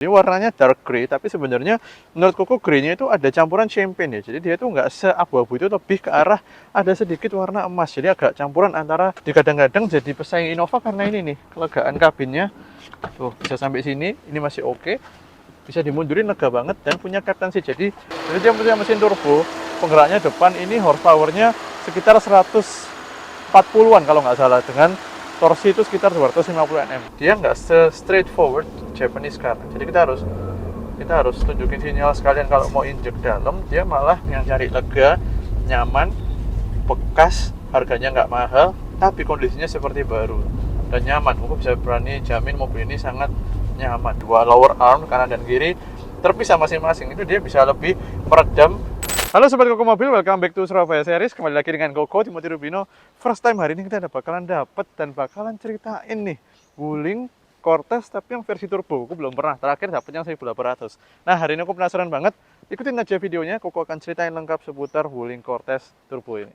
Ini warnanya dark grey, tapi sebenarnya menurut Koko grey-nya itu ada campuran champagne ya. Jadi dia itu nggak seabu-abu, itu lebih ke arah ada sedikit warna emas. Jadi agak campuran antara, kadang-kadang jadi pesaing Innova karena ini nih, kelegaan kabinnya. Tuh, bisa sampai sini, ini masih oke. Bisa dimundurin lega banget dan punya captaincy. Jadi dia punya mesin turbo, penggeraknya depan ini horsepower-nya sekitar 140-an kalau nggak salah, dengan torsi itu sekitar 250 Nm. Dia nggak straightforward Japanese car. Jadi kita harus tunjukin sinyal sekalian kalau mau injek dalam. Dia malah yang cari lega, nyaman, bekas, harganya nggak mahal, tapi kondisinya seperti baru dan nyaman. Aku bisa berani jamin mobil ini sangat nyaman. Dua lower arm kanan dan kiri terpisah masing-masing, itu dia bisa lebih meredam. Halo Sobat Koko Mobil, welcome back to Surabaya Series. Kembali lagi dengan Koko, Timothy Rubino. First time hari ini kita bakalan bakalan ceritain nih Wuling Cortez tapi yang versi turbo. Aku belum pernah, terakhir dapet yang 1800. Nah hari ini aku penasaran banget, ikutin aja videonya. Koko akan ceritain lengkap seputar Wuling Cortez turbo ini.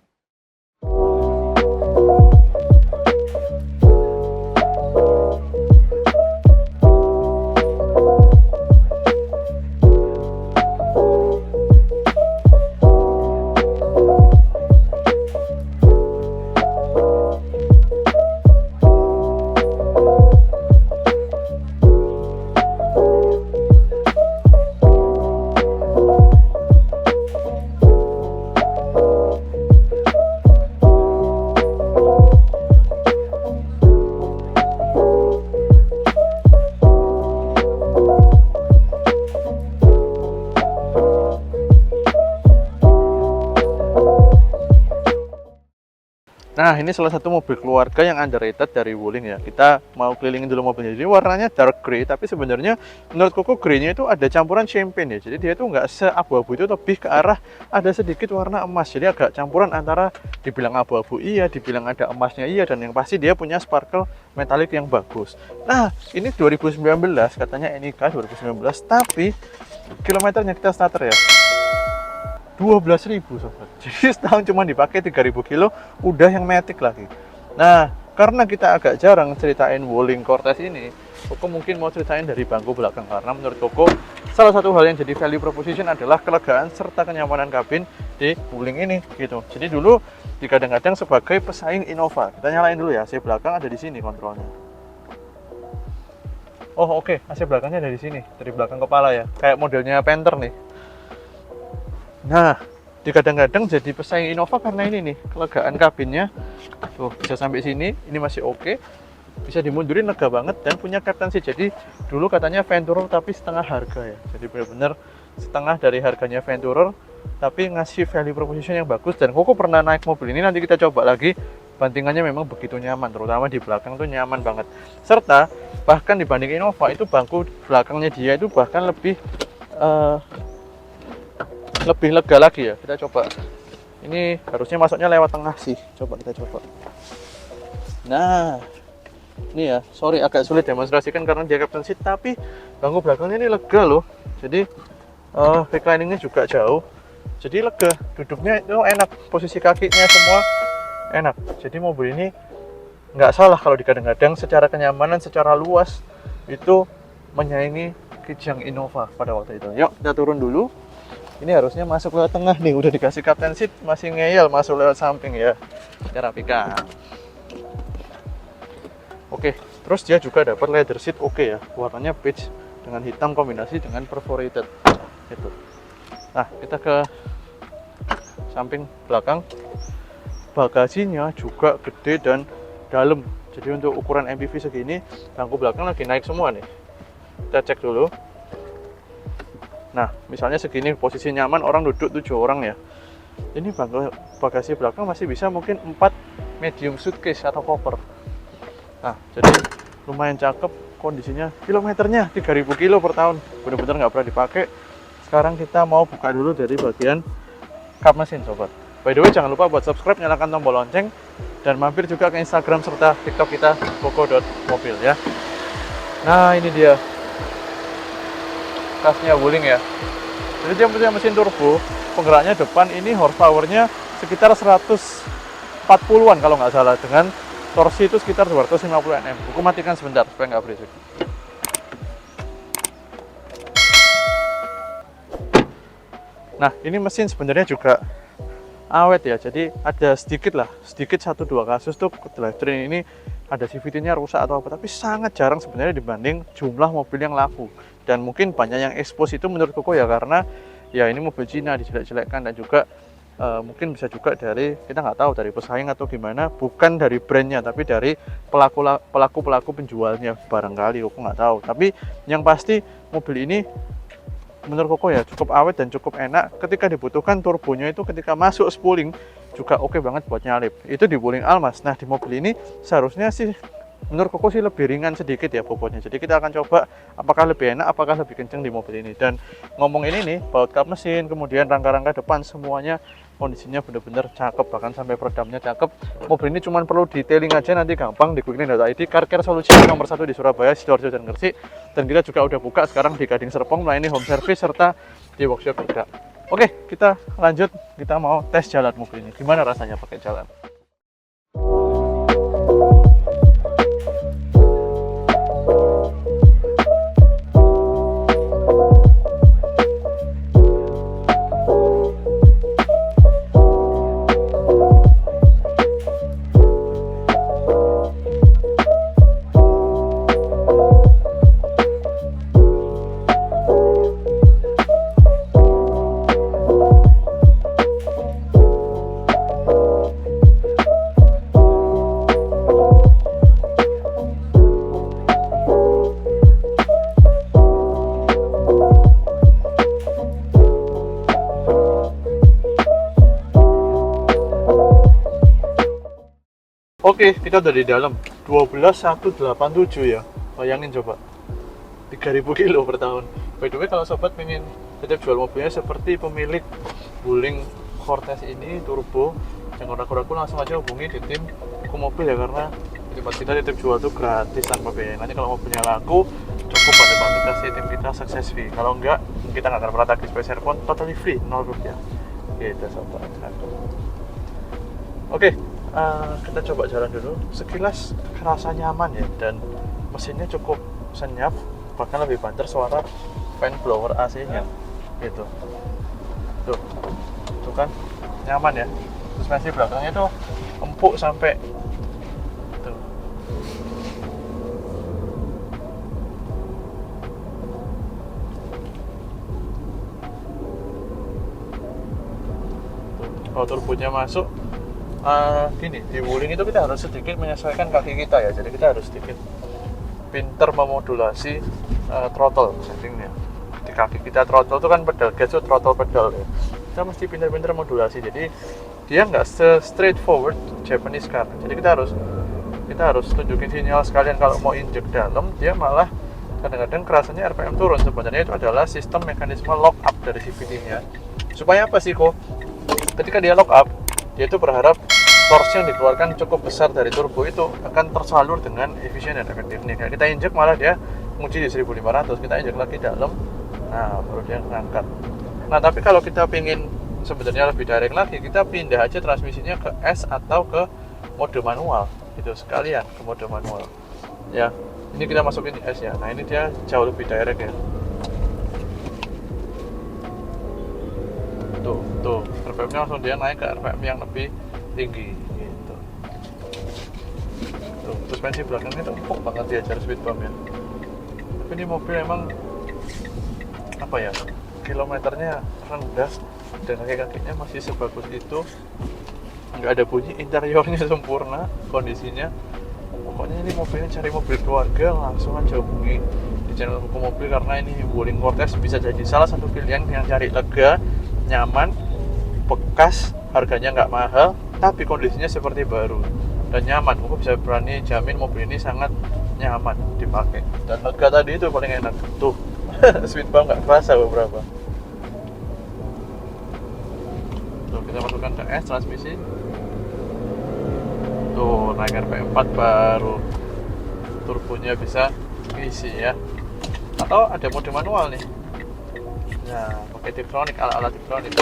Nah, ini salah satu mobil keluarga yang underrated dari Wuling ya. Kita mau kelilingin dulu mobilnya. Jadi warnanya dark grey, tapi sebenarnya menurut Koko grey-nya itu ada campuran champagne ya. Jadi dia itu nggak seabu-abu, itu lebih ke arah ada sedikit warna emas. Jadi agak campuran antara dibilang abu-abu iya, dibilang ada emasnya iya, dan yang pasti dia punya sparkle metalik yang bagus. Nah, ini 2019, katanya NIK 2019, tapi kilometernya kita starter ya 12.000 sobat. Jadi setahun cuma dipakai 3.000 kilo, udah yang matic lagi. Nah, karena kita agak jarang ceritain Wuling Cortez ini, Koko mungkin mau ceritain dari bangku belakang. Karena menurut Koko, salah satu hal yang jadi value proposition adalah kelegaan serta kenyamanan kabin di Wuling ini gitu. Jadi dulu kadang-kadang sebagai pesaing Innova. Kita nyalain dulu ya, AC belakang ada di sini kontrolnya. Oh oke, AC belakangnya dari sini, dari belakang kepala ya. Kayak modelnya Panther nih. Nah, kadang-kadang jadi pesaing Innova karena ini nih, kelegaan kabinnya. Tuh, bisa sampai sini, ini masih oke. Bisa dimundurin lega banget dan punya captaincy. Jadi dulu katanya Venturer tapi setengah harga ya. Jadi benar-benar setengah dari harganya Venturer, tapi ngasih value proposition yang bagus. Dan Koko pernah naik mobil ini, nanti kita coba lagi. Bantingannya memang begitu nyaman, terutama di belakang tuh nyaman banget. Serta bahkan dibanding Innova itu bangku belakangnya dia itu bahkan lebih lega lagi ya. Kita coba. Ini harusnya masuknya lewat tengah sih. Coba kita coba. Nah, ini ya. Sorry agak sulit demonstrasikan karena dia captain seat, tapi bangku belakangnya ini lega loh. Jadi recliningnya juga jauh. Jadi lega. Duduknya itu enak. Posisi kakinya semua enak. Jadi mobil ini nggak salah kalau dikadang-kadang secara kenyamanan, secara luas itu menyaingi Kijang Innova pada waktu itu. Yuk kita turun dulu. Ini harusnya masuk lewat tengah nih, udah dikasih captain seat masih ngeyel masuk lewat samping ya. Kita rapikan. Oke, terus dia juga dapat leather seat oke ya, warnanya beige dengan hitam kombinasi dengan perforated. Itu. Nah, kita ke samping belakang. Bagasinya juga gede dan dalam. Jadi untuk ukuran MPV segini, bangku belakang lagi naik semua nih. Kita cek dulu. Nah, misalnya segini posisi nyaman, orang duduk 7 orang ya. Ini bagasi belakang masih bisa mungkin 4 medium suitcase atau koper. Nah, jadi lumayan cakep kondisinya. Kilometernya 3.000 kilo per tahun. Bener-bener nggak pernah dipakai. Sekarang kita mau buka dulu dari bagian kap mesin sobat. By the way, jangan lupa buat subscribe, nyalakan tombol lonceng, dan mampir juga ke Instagram serta TikTok kita koko.mobil ya. Nah, ini dia tasnya Wuling ya. Jadi dia punya mesin turbo, penggeraknya depan ini horsepower-nya sekitar 140-an kalau nggak salah, dengan torsi itu sekitar 250 Nm. Aku matikan sebentar supaya nggak berisik. Nah, ini mesin sebenarnya juga awet ya, jadi ada sedikit 1-2 kasus tuh drivetrain ini ada CVT-nya rusak atau apa, tapi sangat jarang sebenarnya dibanding jumlah mobil yang laku. Dan mungkin banyak yang expose itu menurut Koko ya, karena ya ini mobil Cina dijelek-jelekkan, dan juga mungkin bisa juga dari, kita nggak tahu dari pesaing atau gimana, bukan dari brandnya tapi dari pelaku penjualnya barangkali, Koko nggak tahu. Tapi yang pasti mobil ini menurut Koko ya cukup awet dan cukup enak. Ketika dibutuhkan turbonya itu ketika masuk spooling juga oke banget buat nyalip. Itu di Wuling Almas. Nah, di mobil ini seharusnya sih menurut Koko sih lebih ringan sedikit ya bobotnya. Jadi kita akan coba apakah lebih enak, apakah lebih kenceng di mobil ini. Dan ngomong ini nih, baut kap mesin, kemudian rangka-rangka depan semuanya kondisinya bener-bener cakep, bahkan sampai peredamnya cakep. Mobil ini cuma perlu detailing aja, nanti gampang di quickline.id. Car Care Solution nomor 1 di Surabaya, Sidoarjo, dan Gresik. Dan kita juga udah buka sekarang di Gading Serpong, melayani home service serta di workshop juga. Oke, kita lanjut, kita mau tes jalan mobil ini. Gimana rasanya pakai jalan? Oke, kita udah di dalam. 12.187 ya. Bayangin coba. 3.000 kilo per tahun. By the way, kalau sobat pengen titip jual mobilnya seperti pemilik Wuling Cortez ini turbo, jangan ragu-ragu, langsung aja hubungi di tim Kuku Mobil ya, karena di tempat kita titip jual tuh gratis tanpa biaya. Nanti kalau mobilnya laku, cukup bantu kasih tim kita sukses fee. Kalau enggak, kita nggak akan pernah tagih spesial pun, totally free, 0 rupiah. Gitu sobat. Oke. Kita coba jalan dulu. Sekilas kerasa nyaman ya, dan mesinnya cukup senyap, bahkan lebih banter suara fan blower AC-nya gitu. Tuh kan nyaman ya. Suspensi belakangnya tuh empuk sampai tuh. Kalau turbonya masuk, gini, di Wuling itu kita harus sedikit menyesuaikan kaki kita ya, jadi kita harus sedikit pinter memodulasi throttle settingnya. Di kaki kita throttle itu kan pedal gas, itu throttle pedal ya, kita mesti pinter-pinter modulasi, jadi dia nggak straightforward Japanese car. Jadi kita harus tunjukin sinyal sekalian. Kalau mau injek dalam, dia malah kadang-kadang kerasanya RPM turun. Sebenarnya itu adalah sistem mekanisme lock up dari CVT-nya. Supaya apa sih kok? Ketika dia lock up, dia itu berharap torsi yang dikeluarkan cukup besar dari turbo itu akan tersalur dengan efisien dan efektif. Nih, kayak kita injek malah dia nguji di 1500, kita injek lagi dalam, nah baru dia ngangkat. Nah, tapi kalau kita pingin sebenarnya lebih direct lagi, kita pindah aja transmisinya ke S atau ke mode manual, itu sekalian ke mode manual ya. Ini kita masukin di S ya. Nah, ini dia jauh lebih direct ya. Tuh RPM-nya langsung dia naik ke RPM yang lebih tinggi gitu. Tuh, suspensi belakangnya tuh empuk banget diajar speed bump ya. Tapi ini mobil emang apa ya, kilometernya rendah dan kaki-kakinya masih sebagus itu, nggak ada bunyi, interiornya sempurna kondisinya. Pokoknya ini mobilnya cari mobil keluarga, langsung aja hubungi di channel Kuku Mobil, karena ini Wuling Cortez bisa jadi salah satu pilihan yang cari lega, nyaman, bekas, harganya nggak mahal, tapi kondisinya seperti baru dan nyaman. Aku bisa berani jamin mobil ini sangat nyaman dipakai dan lega. Tadi itu paling enak tuh. Speed bump nggak kerasa beberapa. Tuh, kita masukkan ke S transmisi. Tuh, naik RPM 4 baru turbonya bisa isi ya. Atau ada mode manual nih. Nah, pakai Tiptronic, ala-ala Tiptronic.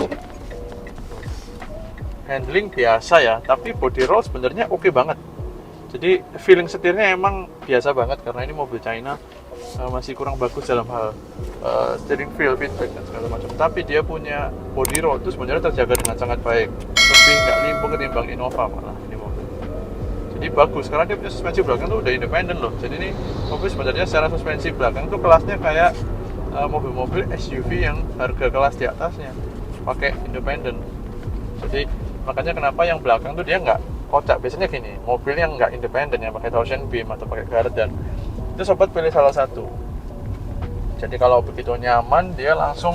Handling biasa ya, tapi body roll sebenarnya oke banget. Jadi feeling setirnya emang biasa banget karena ini mobil China. masih kurang bagus dalam hal steering feel, feedback dan segala macam. Tapi dia punya body roll itu sebenarnya terjaga dengan sangat baik, lebih nggak limbung ketimbang Innova malah ini mobil. Jadi bagus karena dia punya suspensi belakang tuh udah independen loh. Jadi ini mobil sebenarnya secara suspensi belakang tuh kelasnya kayak mobil-mobil SUV yang harga kelas di atasnya pakai independen. Jadi makanya kenapa yang belakang tuh dia nggak kocak. Biasanya gini, mobil yang nggak independen yang pakai torsion beam atau pakai gardan itu sobat pilih salah satu. Jadi kalau begitu nyaman dia langsung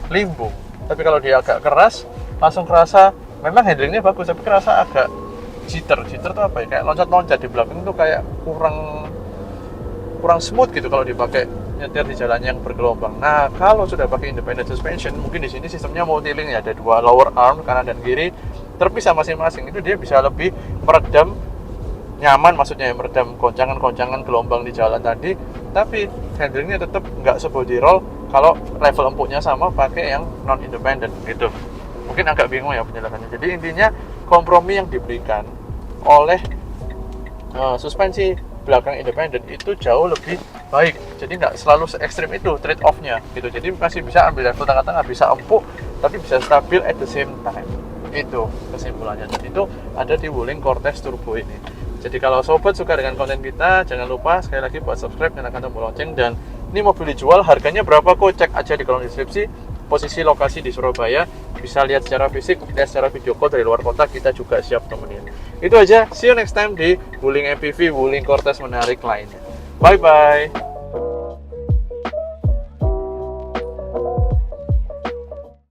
limbung. Tapi kalau dia agak keras langsung kerasa, memang handlingnya bagus tapi kerasa agak jitter. Jitter tuh apa ya? Kayak loncat-loncat di belakang tuh kayak kurang smooth gitu kalau dipakai nyetir di jalan yang bergelombang. Nah, kalau sudah pakai independent suspension, mungkin di sini sistemnya multi-link ya, ada dua lower arm kanan dan kiri terpisah masing-masing. Itu dia bisa lebih meredam nyaman, maksudnya ya, meredam goncangan-goncangan gelombang di jalan tadi, tapi handlingnya tetap nggak se-body roll kalau level empuknya sama pakai yang non independent gitu. Mungkin agak bingung ya penjelasannya. Jadi intinya kompromi yang diberikan oleh suspensi belakang independen itu jauh lebih baik. Jadi nggak selalu se-ekstrim itu trade off-nya gitu. Jadi masih bisa ambil level tengah-tengah, bisa empuk tapi bisa stabil at the same time. Itu kesimpulannya. Dan itu ada di Wuling Cortez Turbo ini. Jadi kalau sobat suka dengan konten kita, jangan lupa sekali lagi buat subscribe, nyalakan tombol lonceng. Dan ini mobil dijual, harganya berapa kok? Cek aja di kolom deskripsi. Posisi lokasi di Surabaya, bisa lihat secara fisik, lihat secara video call dari luar kota, kita juga siap temenin. Itu aja, see you next time di Wuling MPV, Wuling Cortez menarik lainnya. Bye bye.